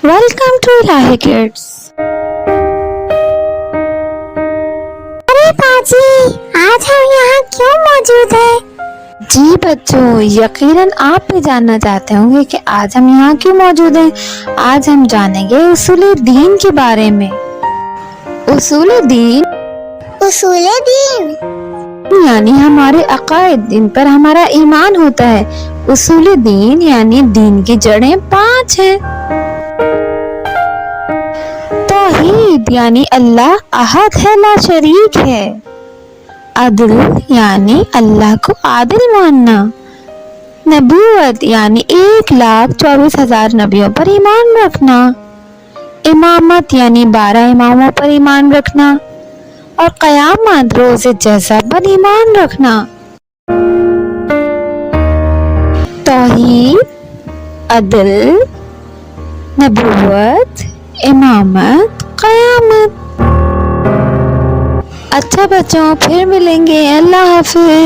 Welcome to Ilahi kids. अरे बाजी, आज हम यहाँ क्यों मौजूद हैं? जी बच्चों, यकीनन आप भी जानना चाहते होंगे कि आज हम यहाँ क्यों मौजूद हैं। आज हम जानेंगे उसूल दीन के बारे में। उसूल दीन यानी हमारे अकायद, जिन पर हमारा ईमान होता है। उसूल दीन यानी दीन की जड़ें 5 हैं। तौहीद यानी अल्लाह अहद है, ला शरीक है। अदल यानी अल्लाह को आदिल मानना। नबूवत यानी 1,24,000 नबियों पर ईमान रखना। इमामत यानी 12 इमामों पर ईमान रखना। और क़यामत, रोज़े जज़ा पर ईमान रखना। तौहीद, अदल, नबूवत, इमामत, क़यामत। अच्छा बच्चों, फिर मिलेंगे। अल्लाह हाफ़िज़।